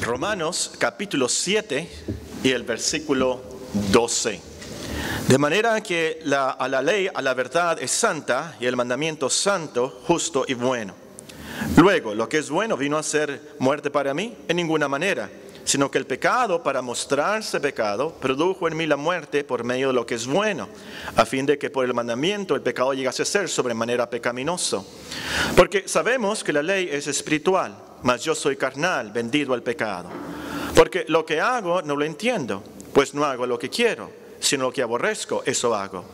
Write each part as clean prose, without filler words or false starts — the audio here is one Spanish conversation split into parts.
Romanos capítulo 7 y el versículo 12. De manera que a la ley, a la verdad es santa y el mandamiento santo, justo y bueno. Luego, lo que es bueno vino a ser muerte para mí en ninguna manera, sino que el pecado, para mostrarse pecado, produjo en mí la muerte por medio de lo que es bueno, a fin de que por el mandamiento el pecado llegase a ser sobremanera pecaminoso. Porque sabemos que la ley es espiritual, mas yo soy carnal, vendido al pecado. Porque lo que hago no lo entiendo, pues no hago lo que quiero, sino lo que aborrezco, eso hago.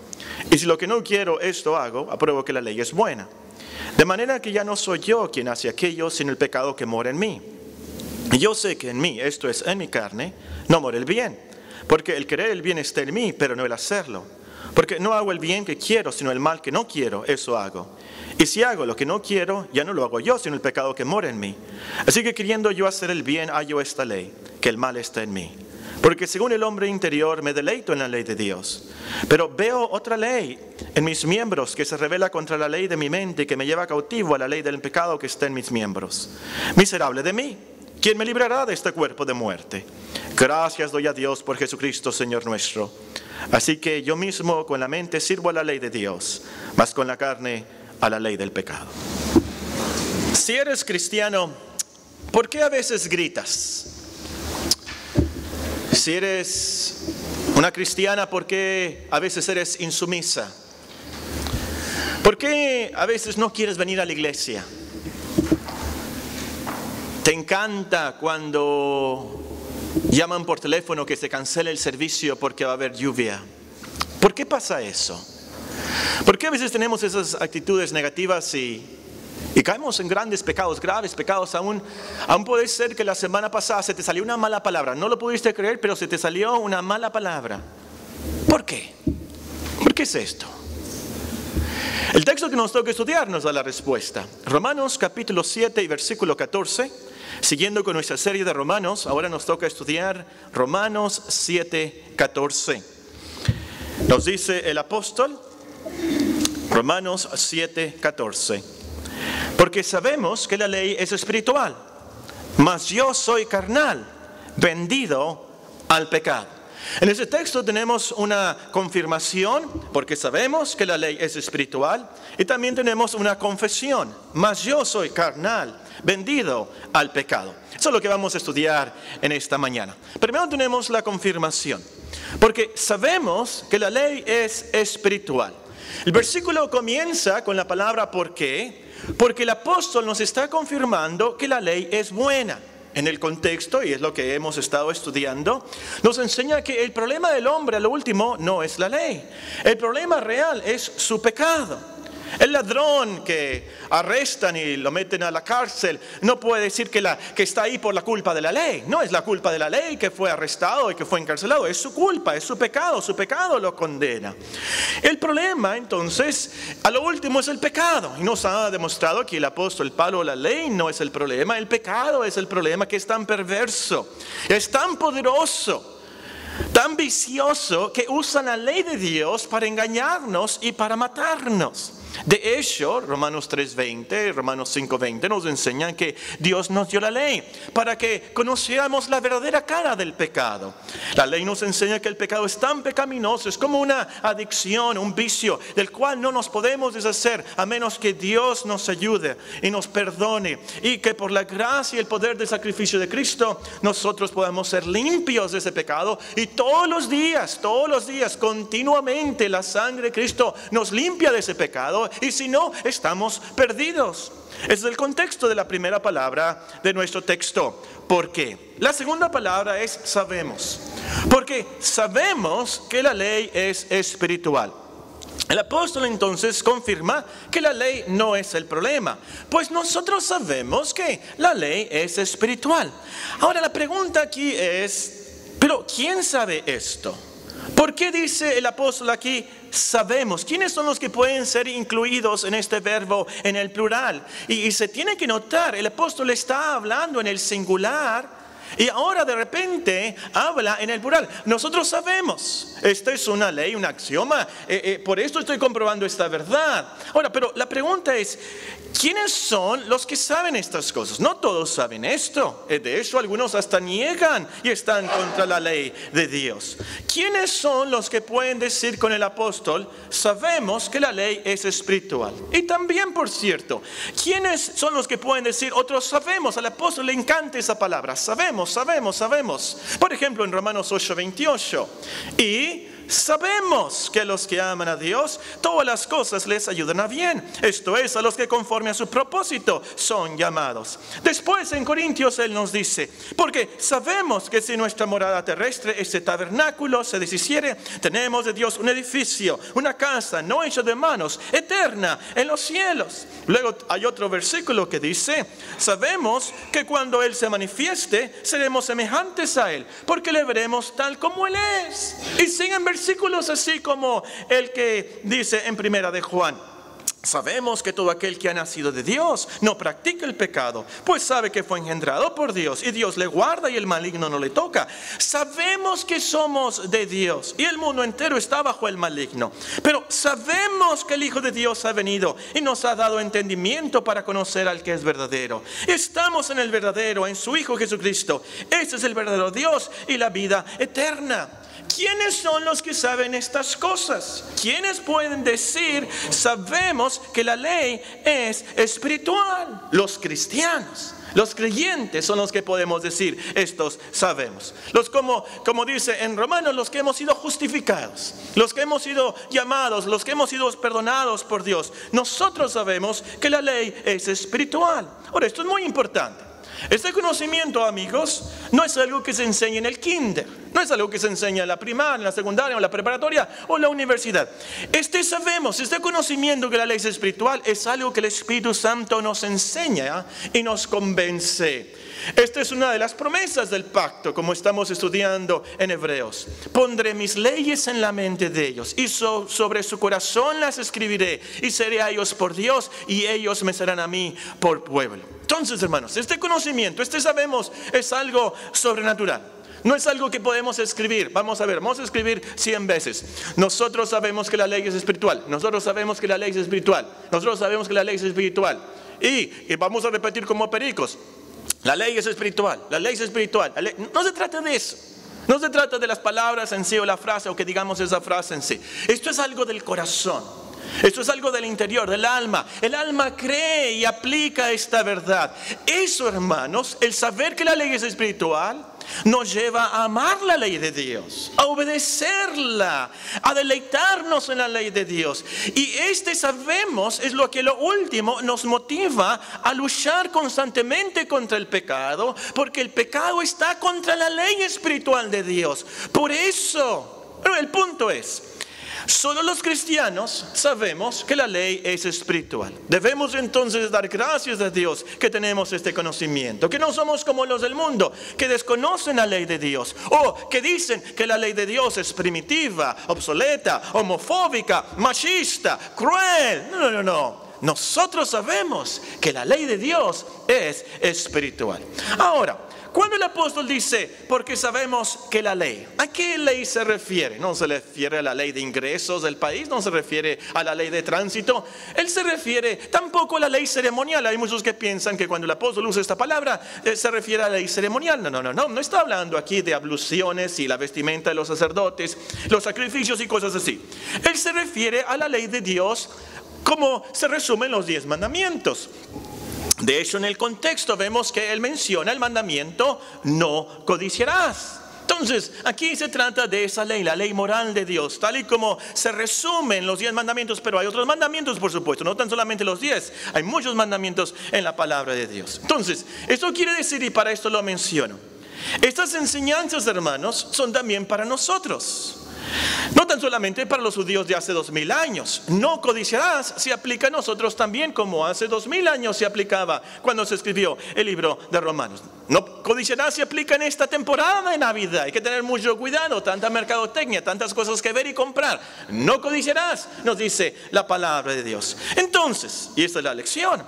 Y si lo que no quiero, esto hago, apruebo que la ley es buena. De manera que ya no soy yo quien hace aquello, sino el pecado que mora en mí. Y yo sé que en mí, esto es, en mi carne, no mora el bien. Porque el querer el bien está en mí, pero no el hacerlo. Porque no hago el bien que quiero, sino el mal que no quiero, eso hago. Y si hago lo que no quiero, ya no lo hago yo, sino el pecado que mora en mí. Así que queriendo yo hacer el bien, hallo esta ley, que el mal está en mí. Porque según el hombre interior me deleito en la ley de Dios. Pero veo otra ley en mis miembros que se revela contra la ley de mi mente y que me lleva cautivo a la ley del pecado que está en mis miembros. Miserable de mí, ¿quién me librará de este cuerpo de muerte? Gracias doy a Dios por Jesucristo, Señor nuestro. Así que yo mismo con la mente sirvo a la ley de Dios, mas con la carne a la ley del pecado. Si eres cristiano, ¿por qué a veces gritas? Si eres una cristiana, ¿por qué a veces eres insumisa? ¿Por qué a veces no quieres venir a la iglesia? ¿Te encanta cuando llaman por teléfono que se cancele el servicio porque va a haber lluvia? ¿Por qué pasa eso? ¿Por qué a veces tenemos esas actitudes negativas y caemos en grandes pecados, graves pecados? Aún puede ser que la semana pasada se te salió una mala palabra. No lo pudiste creer, pero se te salió una mala palabra. ¿Por qué? ¿Por qué es esto? El texto que nos toca estudiar nos da la respuesta. Romanos capítulo 7 y versículo 14. Siguiendo con nuestra serie de Romanos, ahora nos toca estudiar Romanos 7, 14. Nos dice el apóstol, Romanos 7, 14. Porque sabemos que la ley es espiritual, mas yo soy carnal, vendido al pecado. En este texto tenemos una confirmación, porque sabemos que la ley es espiritual, y también tenemos una confesión, mas yo soy carnal, vendido al pecado. Eso es lo que vamos a estudiar en esta mañana. Primero tenemos la confirmación, porque sabemos que la ley es espiritual. El versículo comienza con la palabra ¿por qué? Porque el apóstol nos está confirmando que la ley es buena. En el contexto, y es lo que hemos estado estudiando, nos enseña que el problema del hombre a lo último no es la ley. El problema real es su pecado. El ladrón que arrestan y lo meten a la cárcel no puede decir que está ahí por la culpa de la ley. No es la culpa de la ley que fue arrestado y que fue encarcelado. Es su culpa, es su pecado lo condena. El problema entonces a lo último es el pecado. Y nos ha demostrado que el apóstol Pablo, la ley no es el problema, el pecado es el problema, que es tan perverso, es tan poderoso, tan vicioso, que usa la ley de Dios para engañarnos y para matarnos. De hecho, Romanos 3:20, Romanos 5:20 nos enseñan que Dios nos dio la ley para que conociéramos la verdadera cara del pecado. La ley nos enseña que el pecado es tan pecaminoso, es como una adicción, un vicio del cual no nos podemos deshacer a menos que Dios nos ayude y nos perdone, y que por la gracia y el poder del sacrificio de Cristo nosotros podamos ser limpios de ese pecado, y todos los días, continuamente la sangre de Cristo nos limpia de ese pecado. Y si no, estamos perdidos. Ese es el contexto de la primera palabra de nuestro texto. ¿Por qué? La segunda palabra es sabemos. Porque sabemos que la ley es espiritual. El apóstol entonces confirma que la ley no es el problema, pues nosotros sabemos que la ley es espiritual. Ahora la pregunta aquí es, ¿pero quién sabe esto? ¿Por qué dice el apóstol aquí sabemos? ¿Quiénes son los que pueden ser incluidos en este verbo en el plural? Y se tiene que notar, el apóstol está hablando en el singular Y ahora de repente habla en el plural. Nosotros sabemos, esta es una ley, un axioma, por esto estoy comprobando esta verdad. Ahora, pero la pregunta es, ¿quiénes son los que saben estas cosas? No todos saben esto. De hecho, algunos hasta niegan y están contra la ley de Dios. ¿Quiénes son los que pueden decir con el apóstol, sabemos que la ley es espiritual? Y también, por cierto, ¿quiénes son los que pueden decir, otros sabemos? Al apóstol le encanta esa palabra, sabemos, sabemos, sabemos. Por ejemplo, en Romanos 8:28. Y sabemos que a los que aman a Dios, todas las cosas les ayudan a bien. Esto es, a los que conforme a su propósito son llamados. Después en Corintios él nos dice, porque sabemos que si nuestra morada terrestre, este tabernáculo, se deshiciere, tenemos de Dios un edificio, una casa no hecha de manos, eterna en los cielos. Luego hay otro versículo que dice, sabemos que cuando Él se manifieste, seremos semejantes a Él, porque le veremos tal como Él es. Y siguen versículos así como el que dice en Primera de Juan, sabemos que todo aquel que ha nacido de Dios no practica el pecado, pues sabe que fue engendrado por Dios y Dios le guarda y el maligno no le toca. Sabemos que somos de Dios y el mundo entero está bajo el maligno, pero sabemos que el Hijo de Dios ha venido y nos ha dado entendimiento para conocer al que es verdadero. Estamos en el verdadero, en su Hijo Jesucristo. Ese es el verdadero Dios y la vida eterna. ¿Quiénes son los que saben estas cosas? ¿Quiénes pueden decir, sabemos que la ley es espiritual? Los cristianos, los creyentes son los que podemos decir, estos sabemos. Los como dice en Romanos, los que hemos sido justificados, los que hemos sido llamados, los que hemos sido perdonados por Dios. Nosotros sabemos que la ley es espiritual. Ahora, esto es muy importante. Este conocimiento, amigos, no es algo que se enseña en el kinder, no es algo que se enseña en la primaria, en la secundaria, en la preparatoria o en la universidad. Este conocimiento que la ley es espiritual es algo que el Espíritu Santo nos enseña y nos convence. Esta es una de las promesas del pacto, como estamos estudiando en Hebreos. Pondré mis leyes en la mente de ellos y sobre su corazón las escribiré y seré a ellos por Dios y ellos me serán a mí por pueblo. Entonces, hermanos, este conocimiento, sabemos, es algo sobrenatural. No es algo que podemos escribir. Vamos a escribir 100 veces. Nosotros sabemos que la ley es espiritual. Nosotros sabemos que la ley es espiritual. Nosotros sabemos que la ley es espiritual. Y vamos a repetir como pericos. La ley es espiritual. La ley es espiritual. No se trata de eso. No se trata de las palabras en sí o la frase o que digamos esa frase en sí. Esto es algo del corazón. Esto es algo del interior, del alma. El alma cree y aplica esta verdad. Eso, hermanos, el saber que la ley es espiritual nos lleva a amar la ley de Dios, a obedecerla, a deleitarnos en la ley de Dios. Y sabemos es lo que lo último nos motiva a luchar constantemente contra el pecado, porque el pecado está contra la ley espiritual de Dios. Por eso, pero el punto es, solo los cristianos sabemos que la ley es espiritual. Debemos entonces dar gracias a Dios que tenemos este conocimiento, que no somos como los del mundo, que desconocen la ley de Dios, o que dicen que la ley de Dios es primitiva, obsoleta, homofóbica, machista, cruel. No. Nosotros sabemos que la ley de Dios es espiritual. Ahora, cuando el apóstol dice, porque sabemos que la ley, ¿a qué ley se refiere? No se refiere a la ley de ingresos del país, no se refiere a la ley de tránsito. Él se refiere tampoco a la ley ceremonial. Hay muchos que piensan que cuando el apóstol usa esta palabra, se refiere a la ley ceremonial. No está hablando aquí de abluciones y la vestimenta de los sacerdotes, los sacrificios y cosas así. Él se refiere a la ley de Dios como se resumen los 10 mandamientos. De hecho, en el contexto vemos que él menciona el mandamiento, no codiciarás. Entonces, aquí se trata de esa ley, la ley moral de Dios, tal y como se resumen los 10 mandamientos, pero hay otros mandamientos, por supuesto, no tan solamente los 10, hay muchos mandamientos en la palabra de Dios. Entonces, esto quiere decir, y para esto lo menciono, estas enseñanzas, hermanos, son también para nosotros. No tan solamente para los judíos de hace 2000 años. No codiciarás se aplica a nosotros también, como hace 2000 años se aplicaba cuando se escribió el libro de Romanos. No codiciarás se aplica en esta temporada de Navidad. Hay que tener mucho cuidado, tanta mercadotecnia, tantas cosas que ver y comprar. No codiciarás, nos dice la palabra de Dios. Entonces, y esta es la lección,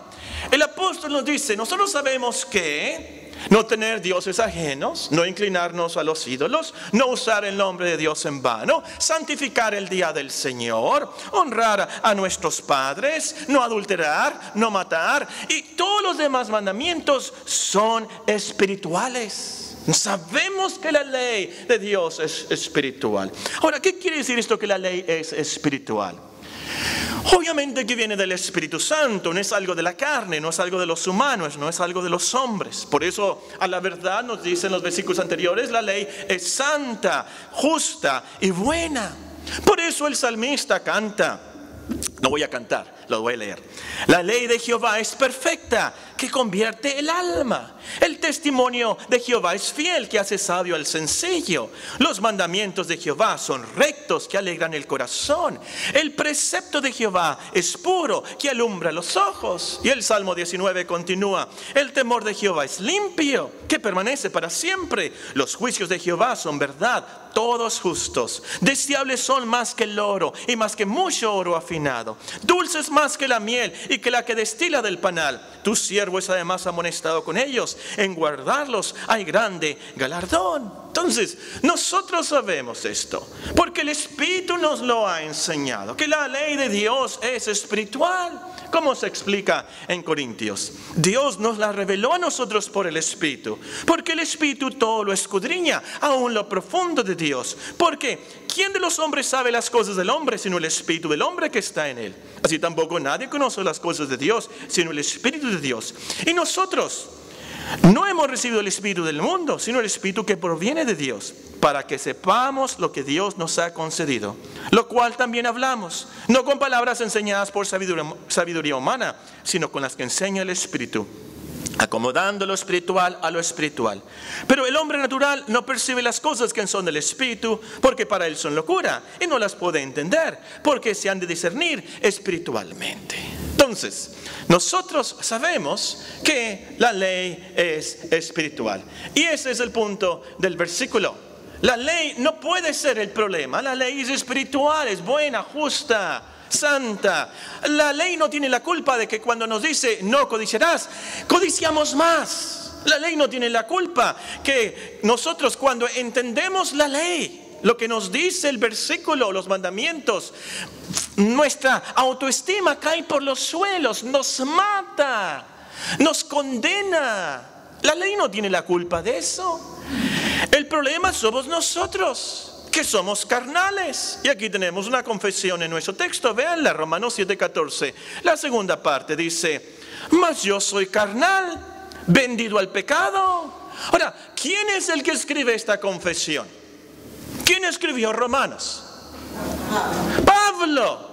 el apóstol nos dice, nosotros sabemos que no tener dioses ajenos, no inclinarnos a los ídolos, no usar el nombre de Dios en vano, santificar el día del Señor, honrar a nuestros padres, no adulterar, no matar, y todos los demás mandamientos son espirituales. Sabemos que la ley de Dios es espiritual. Ahora, ¿qué quiere decir esto que la ley es espiritual? Obviamente que viene del Espíritu Santo, no es algo de la carne, no es algo de los humanos, no es algo de los hombres. Por eso, a la verdad, nos dicen los versículos anteriores, la ley es santa, justa y buena. Por eso el salmista canta, no voy a cantar, lo voy a leer. La ley de Jehová es perfecta, que convierte el alma. El testimonio de Jehová es fiel, que hace sabio al sencillo. Los mandamientos de Jehová son rectos, que alegran el corazón. El precepto de Jehová es puro, que alumbra los ojos. Y el Salmo 19 continúa: el temor de Jehová es limpio, que permanece para siempre. Los juicios de Jehová son verdad, todos justos. Deseables son más que el oro, y más que mucho oro afinado. Dulces más que la miel, y que la que destila del panal. Tu siervo es además amonestado con ellos. En guardarlos hay grande galardón. Entonces, nosotros sabemos esto, porque el Espíritu nos lo ha enseñado, que la ley de Dios es espiritual. ¿Cómo se explica en Corintios? Dios nos la reveló a nosotros por el Espíritu, porque el Espíritu todo lo escudriña, aún lo profundo de Dios. Porque ¿quién de los hombres sabe las cosas del hombre sino el Espíritu del hombre que está en él? Así tampoco nadie conoce las cosas de Dios sino el Espíritu de Dios. Y nosotros no hemos recibido el Espíritu del mundo, sino el Espíritu que proviene de Dios, para que sepamos lo que Dios nos ha concedido, lo cual también hablamos, no con palabras enseñadas por sabiduría humana, sino con las que enseña el Espíritu, acomodando lo espiritual a lo espiritual. Pero el hombre natural no percibe las cosas que son del Espíritu, porque para él son locura, y no las puede entender, porque se han de discernir espiritualmente. Entonces, nosotros sabemos que la ley es espiritual. Y ese es el punto del versículo. La ley no puede ser el problema. La ley es espiritual, es buena, justa, santa. La ley no tiene la culpa de que cuando nos dice no codiciarás, codiciamos más. La ley no tiene la culpa que nosotros cuando entendemos la ley, lo que nos dice el versículo, los mandamientos, nuestra autoestima cae por los suelos, nos mata, nos condena. La ley no tiene la culpa de eso. El problema somos nosotros, que somos carnales. Y aquí tenemos una confesión en nuestro texto. Véanla, Romanos 7:14. La segunda parte dice: mas yo soy carnal, vendido al pecado. Ahora, ¿quién es el que escribe esta confesión? ¿Quién escribió Romanos? Pablo.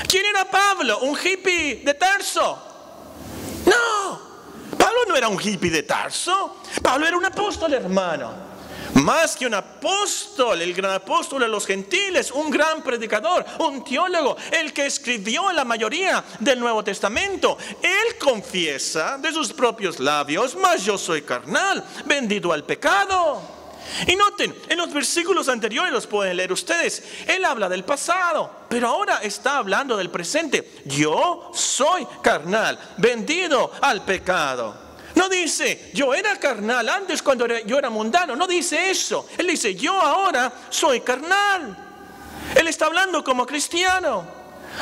¿Quién era Pablo? ¿Un hippie de Tarso? No, Pablo no era un hippie de Tarso. Pablo era un apóstol, hermano. Más que un apóstol, el gran apóstol de los gentiles, un gran predicador, un teólogo, el que escribió la mayoría del Nuevo Testamento. Él confiesa de sus propios labios: mas yo soy carnal, vendido al pecado. Y noten, en los versículos anteriores, los pueden leer ustedes, él habla del pasado, pero ahora está hablando del presente. Yo soy carnal, vendido al pecado. No dice, yo era carnal antes cuando yo era mundano. No dice eso. Él dice, yo ahora soy carnal. Él está hablando como cristiano.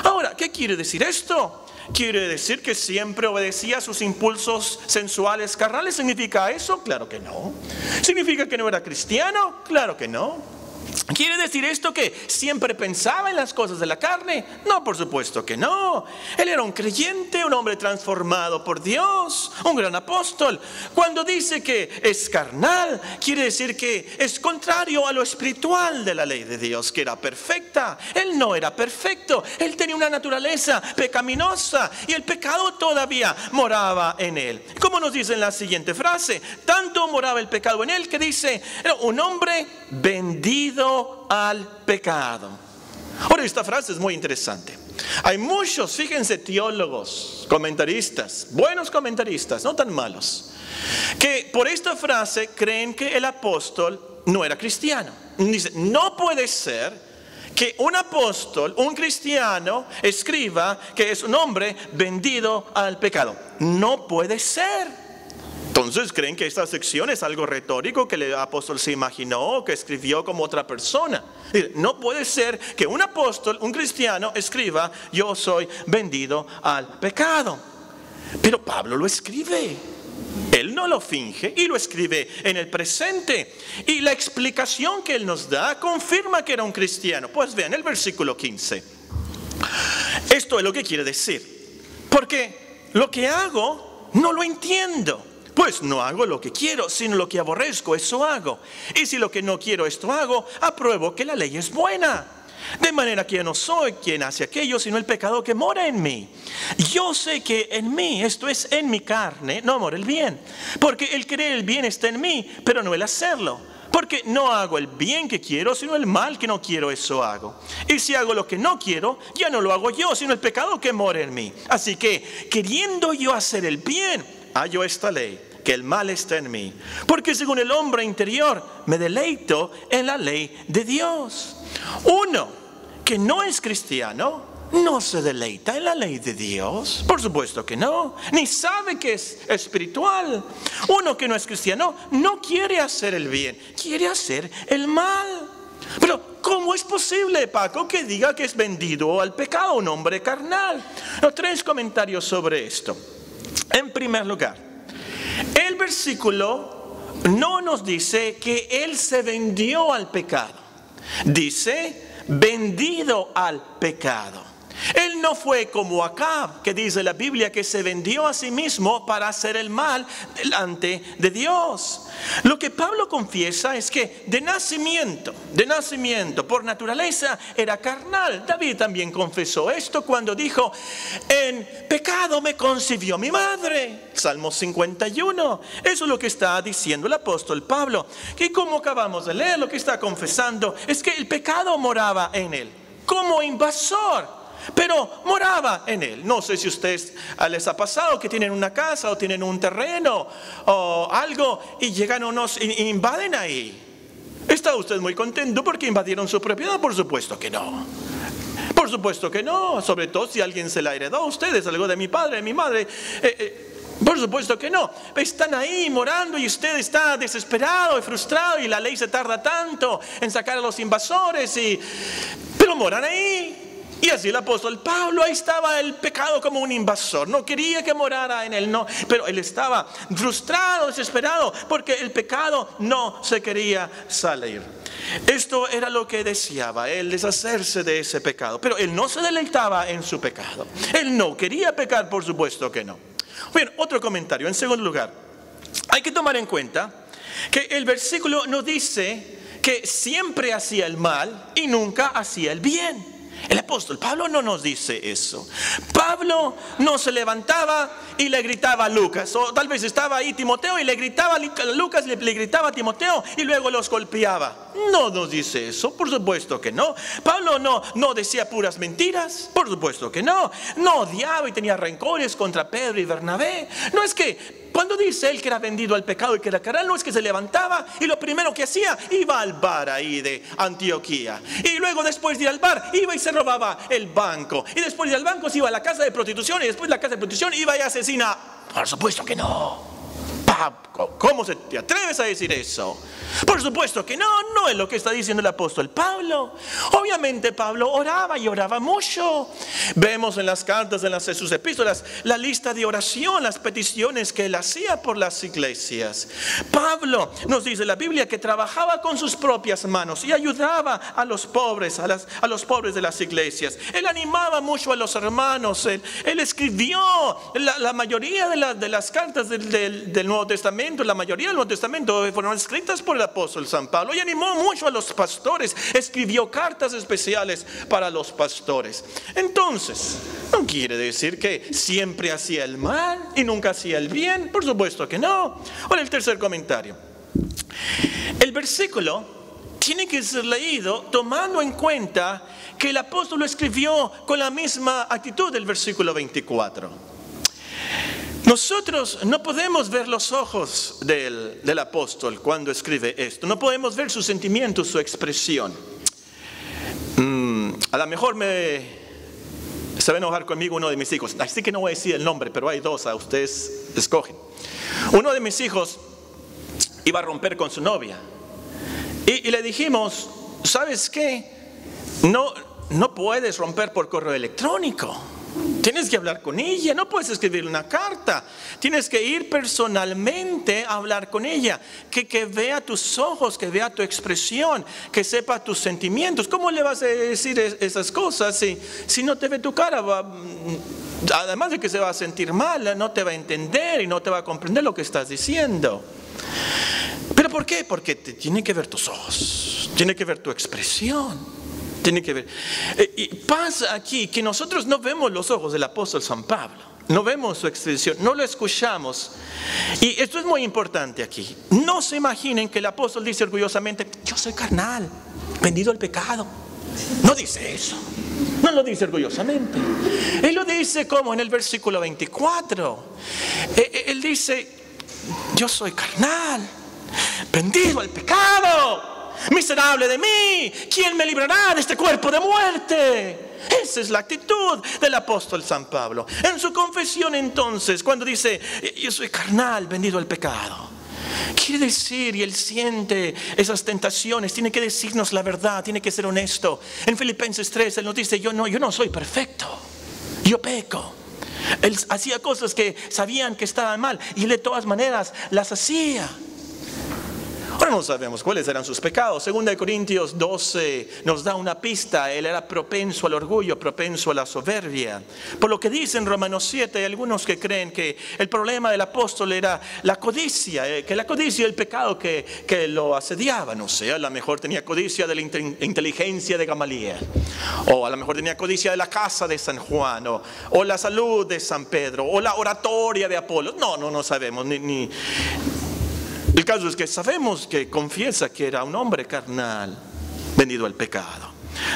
Ahora, ¿qué quiere decir esto? ¿Quiere decir que siempre obedecía a sus impulsos sensuales carnales? ¿Significa eso? Claro que no. ¿Significa que no era cristiano? Claro que no. ¿Quiere decir esto que siempre pensaba en las cosas de la carne? No, por supuesto que no. Él era un creyente, un hombre transformado por Dios, un gran apóstol. Cuando dice que es carnal, quiere decir que es contrario a lo espiritual de la ley de Dios, que era perfecta. Él no era perfecto. Él tenía una naturaleza pecaminosa y el pecado todavía moraba en él. Como nos dice en la siguiente frase, tanto moraba el pecado en él que dice, era un hombre vendido al pecado. Ahora, esta frase es muy interesante. Hay muchos, fíjense, teólogos, comentaristas, buenos comentaristas, no tan malos, que por esta frase creen que el apóstol no era cristiano. Dice, no puede ser que un apóstol, un cristiano, escriba que es un hombre vendido al pecado. No puede ser. Entonces creen que esta sección es algo retórico que el apóstol se imaginó, que escribió como otra persona. No puede ser que un apóstol, un cristiano, escriba: yo soy vendido al pecado. Pero Pablo lo escribe. Él no lo finge y lo escribe en el presente. Y la explicación que él nos da confirma que era un cristiano. Pues vean el versículo 15. Esto es lo que quiere decir. Porque lo que hago no lo entiendo. Pues no hago lo que quiero, sino lo que aborrezco, eso hago. Y si lo que no quiero, esto hago, apruebo que la ley es buena. De manera que yo no soy quien hace aquello, sino el pecado que mora en mí. Yo sé que en mí, esto es en mi carne, no mora el bien. Porque el querer el bien está en mí, pero no el hacerlo. Porque no hago el bien que quiero, sino el mal que no quiero, eso hago. Y si hago lo que no quiero, ya no lo hago yo, sino el pecado que mora en mí. Así que, queriendo yo hacer el bien, hallo esta ley, que el mal está en mí. Porque según el hombre interior, me deleito en la ley de Dios. Uno que no es cristiano, no se deleita en la ley de Dios. Por supuesto que no. Ni sabe que es espiritual. Uno que no es cristiano, no quiere hacer el bien, quiere hacer el mal. Pero ¿cómo es posible, Paco, que diga que es vendido al pecado un hombre carnal? 3 comentarios sobre esto. En primer lugar, el versículo no nos dice que él se vendió al pecado. Dice vendido al pecado. Él no fue como Acab, que dice la Biblia que se vendió a sí mismo para hacer el mal delante de Dios. Lo que Pablo confiesa es que de nacimiento, por naturaleza, era carnal. David también confesó esto cuando dijo: en pecado me concibió mi madre. Salmo 51. Eso es lo que está diciendo el apóstol Pablo. Que como acabamos de leer, lo que está confesando es que el pecado moraba en él, como invasor. Pero moraba en él. No sé si a ustedes les ha pasado que tienen una casa o tienen un terreno o algo y llegan unos e invaden ahí. ¿Está usted muy contento porque invadieron su propiedad? Por supuesto que no. Por supuesto que no. Sobre todo si alguien se la heredó a ustedes, algo de mi padre, de mi madre. Por supuesto que no. Están ahí morando y usted está desesperado y frustrado y la ley se tarda tanto en sacar a los invasores. Pero moran ahí. Y así el apóstol Pablo, ahí estaba el pecado como un invasor. No quería que morara en él, no. Pero él estaba frustrado, desesperado, porque el pecado no se quería salir. Esto era lo que deseaba, él deshacerse de ese pecado. Pero él no se deleitaba en su pecado. Él no quería pecar, por supuesto que no. Bien, otro comentario. En segundo lugar, hay que tomar en cuenta que el versículo nos dice que siempre hacía el mal y nunca hacía el bien. El apóstol Pablo no nos dice eso. Pablo no se levantaba y le gritaba a Lucas. O tal vez estaba ahí Timoteo y le gritaba a Lucas, le gritaba a Timoteo y luego los golpeaba. No nos dice eso, por supuesto que no. Pablo no decía puras mentiras, por supuesto que no. No odiaba y tenía rencores contra Pedro y Bernabé. No es que cuando dice él que era vendido al pecado y que era carnal, no es que se levantaba y lo primero que hacía, iba al bar ahí de Antioquía. Y luego después de ir al bar, iba y se robaba el banco. Y después de ir al banco se iba a la casa de prostitución y después de la casa de prostitución iba y asesina. Por supuesto que no. ¿Cómo se te atreves a decir eso? Por supuesto que no es lo que está diciendo el apóstol Pablo. Obviamente Pablo oraba y oraba mucho. Vemos en las cartas de sus epístolas la lista de oración, las peticiones que él hacía por las iglesias. Pablo nos dice en la Biblia que trabajaba con sus propias manos y ayudaba a los pobres, a los pobres de las iglesias. Él animaba mucho a los hermanos. Él escribió la mayoría de las cartas del Nuevo Testamento. La mayoría del Nuevo Testamento fueron escritas por el apóstol San Pablo y animó mucho a los pastores. Escribió cartas especiales para los pastores. Entonces, no quiere decir que siempre hacía el mal y nunca hacía el bien. Por supuesto que no. Ahora el tercer comentario. El versículo tiene que ser leído tomando en cuenta que el apóstol lo escribió con la misma actitud del versículo 24. Nosotros no podemos ver los ojos del apóstol cuando escribe esto. No podemos ver sus sentimientos, su expresión. A lo mejor me Se va a enojar conmigo uno de mis hijos, así que no voy a decir el nombre, pero hay dos, a ustedes escogen. Uno de mis hijos iba a romper con su novia y le dijimos, ¿sabes qué? No puedes romper por correo electrónico. Tienes que hablar con ella, no puedes escribir una carta. Tienes que ir personalmente a hablar con ella. Que vea tus ojos, que vea tu expresión, que sepa tus sentimientos. ¿Cómo le vas a decir esas cosas si no te ve tu cara? Además de que se va a sentir mal, no te va a entender y no te va a comprender lo que estás diciendo. ¿Pero por qué? Porque tiene que ver tus ojos, tiene que ver tu expresión. Tiene que ver. Y pasa aquí que nosotros no vemos los ojos del apóstol San Pablo, no vemos su expresión, no lo escuchamos. Y esto es muy importante aquí. No se imaginen que el apóstol dice orgullosamente, yo soy carnal, vendido al pecado. No dice eso, no lo dice orgullosamente. Él lo dice como en el versículo 24. Él dice, yo soy carnal, vendido al pecado. Miserable de mí, ¿quién me librará de este cuerpo de muerte? Esa es la actitud del apóstol San Pablo. En su confesión entonces, cuando dice, yo soy carnal, vendido al pecado, quiere decir, y él siente esas tentaciones, tiene que decirnos la verdad, tiene que ser honesto. En Filipenses 3, él nos dice, yo no soy perfecto, yo peco. Él hacía cosas que sabían que estaban mal y él de todas maneras las hacía. Ahora no sabemos cuáles eran sus pecados. 2 Corintios 12 nos da una pista. Él era propenso al orgullo, propenso a la soberbia. Por lo que dice en Romanos 7, hay algunos que creen que el problema del apóstol era la codicia, que la codicia era el pecado que lo asediaba. No sé, a lo mejor tenía codicia de la inteligencia de Gamaliel, o a lo mejor tenía codicia de la casa de San Juan, o la salud de San Pedro, o la oratoria de Apolo. No sabemos ni. El caso es que sabemos que confiesa que era un hombre carnal, vendido al pecado.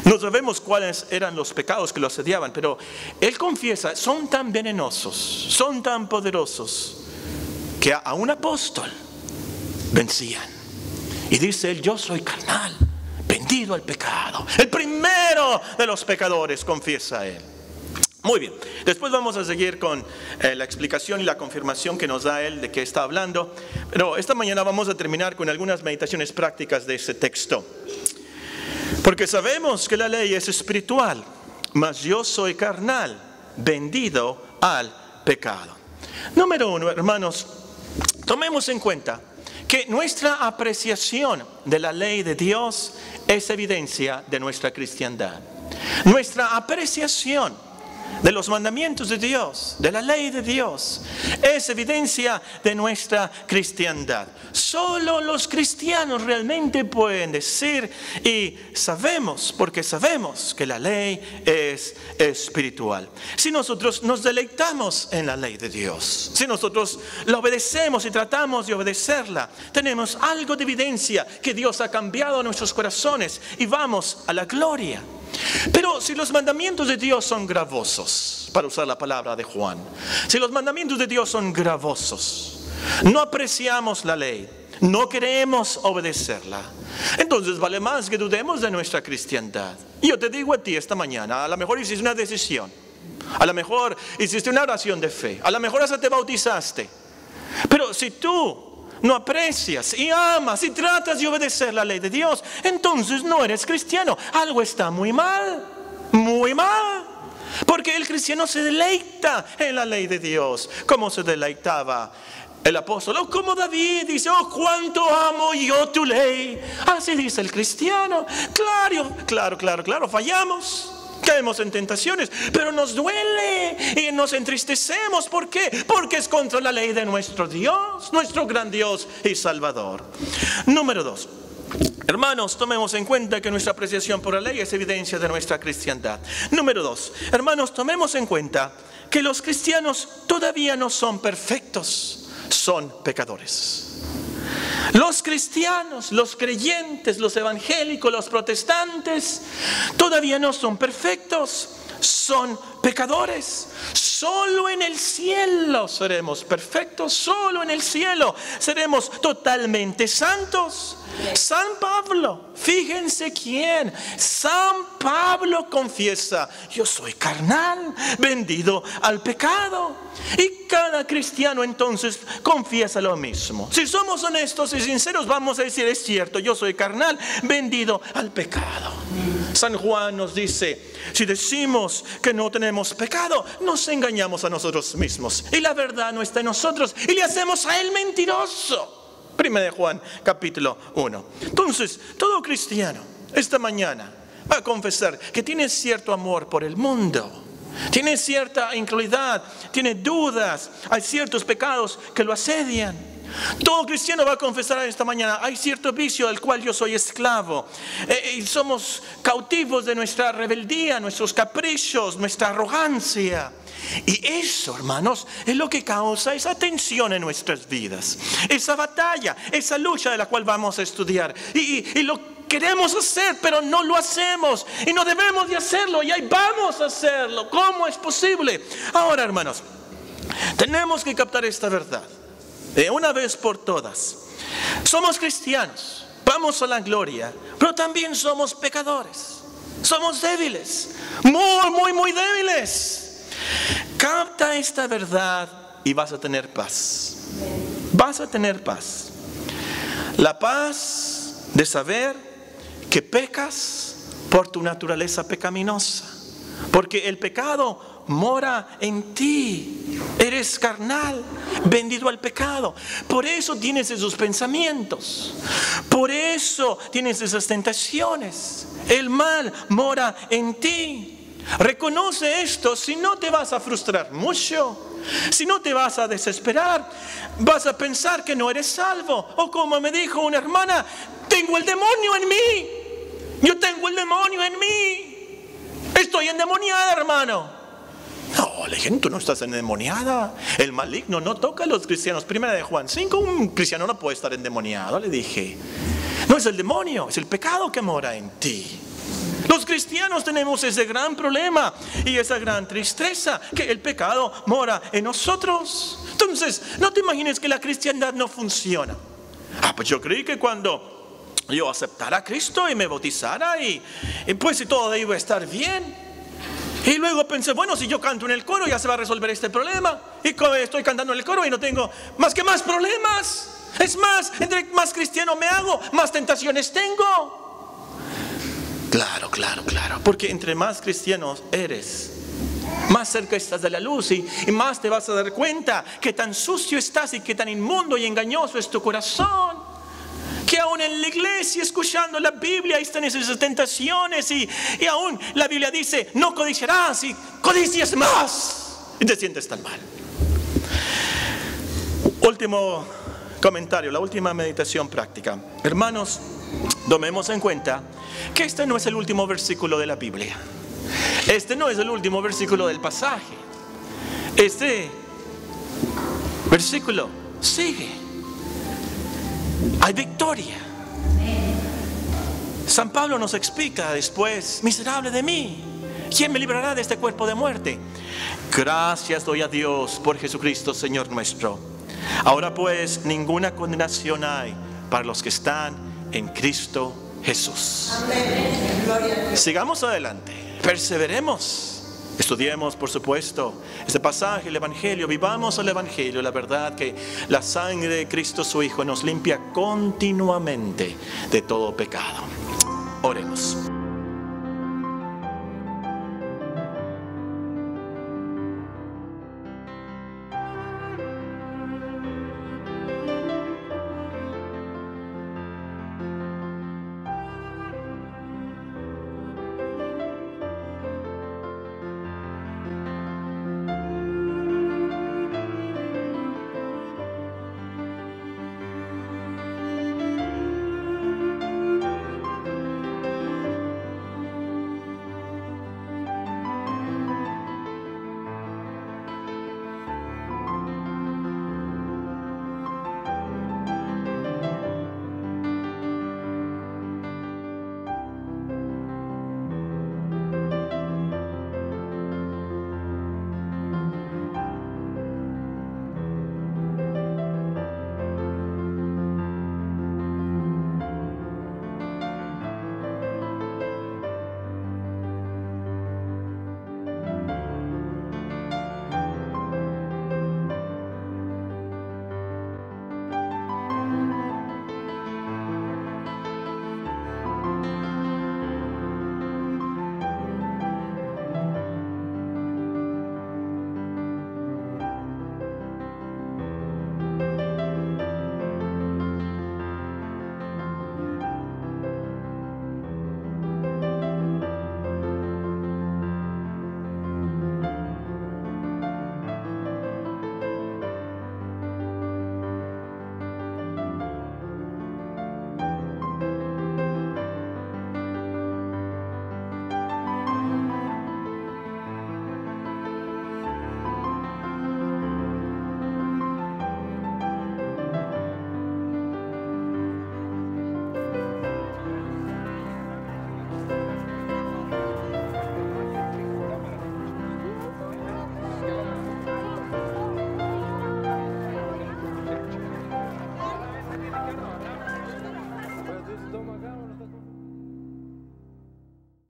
No sabemos cuáles eran los pecados que lo asediaban, pero él confiesa, son tan venenosos, son tan poderosos, que a un apóstol vencían. Y dice él, yo soy carnal, vendido al pecado. El primero de los pecadores, confiesa él. Muy bien, después vamos a seguir con la explicación y la confirmación que nos da él de qué está hablando. Pero esta mañana vamos a terminar con algunas meditaciones prácticas de ese texto. Porque sabemos que la ley es espiritual, mas yo soy carnal, vendido al pecado. Número 1, hermanos, tomemos en cuenta que nuestra apreciación de la ley de Dios es evidencia de nuestra cristiandad. Nuestra apreciación de los mandamientos de Dios, de la ley de Dios, es evidencia de nuestra cristiandad. Solo los cristianos realmente pueden decir, y sabemos, porque sabemos que la ley es espiritual. Si nosotros nos deleitamos en la ley de Dios, si nosotros la obedecemos y tratamos de obedecerla, tenemos algo de evidencia que Dios ha cambiado nuestros corazones y vamos a la gloria. Pero si los mandamientos de Dios son gravosos, para usar la palabra de Juan, si los mandamientos de Dios son gravosos, no apreciamos la ley, no queremos obedecerla, entonces vale más que dudemos de nuestra cristiandad. Y yo te digo a ti esta mañana, a lo mejor hiciste una decisión, a lo mejor hiciste una oración de fe, a lo mejor hasta te bautizaste, pero si tú no aprecias y amas y tratas de obedecer la ley de Dios, entonces no eres cristiano. Algo está muy mal, muy mal. Porque el cristiano se deleita en la ley de Dios, como se deleitaba el apóstol. O como David dice, oh, cuánto amo yo tu ley. Así dice el cristiano. Claro, fallamos. Caemos en tentaciones, pero nos duele y nos entristecemos. ¿Por qué? Porque es contra la ley de nuestro Dios, nuestro gran Dios y Salvador. Número 2. Hermanos, tomemos en cuenta que nuestra apreciación por la ley es evidencia de nuestra cristiandad. Número 2. Hermanos, tomemos en cuenta que los cristianos todavía no son perfectos, son pecadores. Los cristianos, los creyentes, los evangélicos, los protestantes, todavía no son perfectos, son pecadores. Solo en el cielo seremos perfectos, solo en el cielo seremos totalmente santos. San Pablo Fíjense quién. San Pablo confiesa: yo soy carnal, vendido al pecado. Y cada cristiano entonces confiesa lo mismo. Si somos honestos y sinceros, vamos a decir: es cierto, yo soy carnal, vendido al pecado. San Juan nos dice: si decimos que no tenemos pecado, nos engañamos a nosotros mismos, y la verdad no está en nosotros, y le hacemos a él mentiroso. 1 Juan capítulo 1. Entonces, todo cristiano esta mañana va a confesar que tiene cierto amor por el mundo, tiene cierta incredulidad, tiene dudas, hay ciertos pecados que lo asedian. Todo cristiano va a confesar esta mañana: hay cierto vicio del cual yo soy esclavo, y somos cautivos de nuestra rebeldía, nuestros caprichos, nuestra arrogancia. Y eso, hermanos, es lo que causa esa tensión en nuestras vidas, esa batalla, esa lucha de la cual vamos a estudiar. Y lo queremos hacer, pero no lo hacemos, y no debemos de hacerlo, y ahí vamos a hacerlo. ¿Cómo es posible? Ahora, hermanos, tenemos que captar esta verdad de una vez por todas. Somos cristianos, vamos a la gloria, pero también somos pecadores, somos débiles, muy débiles. Capta esta verdad y vas a tener paz. Vas a tener paz. La paz de saber que pecas por tu naturaleza pecaminosa, porque el pecado mora en ti. Eres carnal, vendido al pecado. Por eso tienes esos pensamientos, por eso tienes esas tentaciones. El mal mora en ti. Reconoce esto, si no te vas a frustrar mucho, si no te vas a desesperar, vas a pensar que no eres salvo. O como me dijo una hermana: tengo el demonio en mí. Yo tengo el demonio en mí. Estoy endemoniada, hermano. No, le dije: tú no estás endemoniada. El maligno no toca a los cristianos. 1 Juan 5, un cristiano no puede estar endemoniado. Le dije: no es el demonio, es el pecado que mora en ti. Los cristianos tenemos ese gran problema y esa gran tristeza, que el pecado mora en nosotros. Entonces, no te imagines que la cristiandad no funciona. Pues yo creí que cuando yo aceptara a Cristo y me bautizara, y pues si todo iba a estar bien. Y luego pensé: bueno, si yo canto en el coro ya se va a resolver este problema. Y estoy cantando en el coro y no tengo más problemas. Es más, entre más cristiano me hago, más tentaciones tengo. Claro. Porque entre más cristianos eres, más cerca estás de la luz, y más te vas a dar cuenta que tan sucio estás y que tan inmundo y engañoso es tu corazón, que aún en la iglesia, escuchando la Biblia, ahí están esas tentaciones, y aún la Biblia dice: no codiciarás, y codicias más y te sientes tan mal. Último comentario, la última meditación práctica. Hermanos, tomemos en cuenta que este no es el último versículo de la Biblia. Este no es el último versículo del pasaje. Este versículo sigue. Hay victoria. San Pablo nos explica después: miserable de mí, ¿quién me librará de este cuerpo de muerte? Gracias doy a Dios por Jesucristo Señor nuestro. Ahora pues ninguna condenación hay para los que están en Cristo Jesús. Sigamos adelante, perseveremos, estudiemos por supuesto este pasaje, el Evangelio, vivamos el Evangelio, la verdad que la sangre de Cristo su Hijo nos limpia continuamente de todo pecado. Oremos.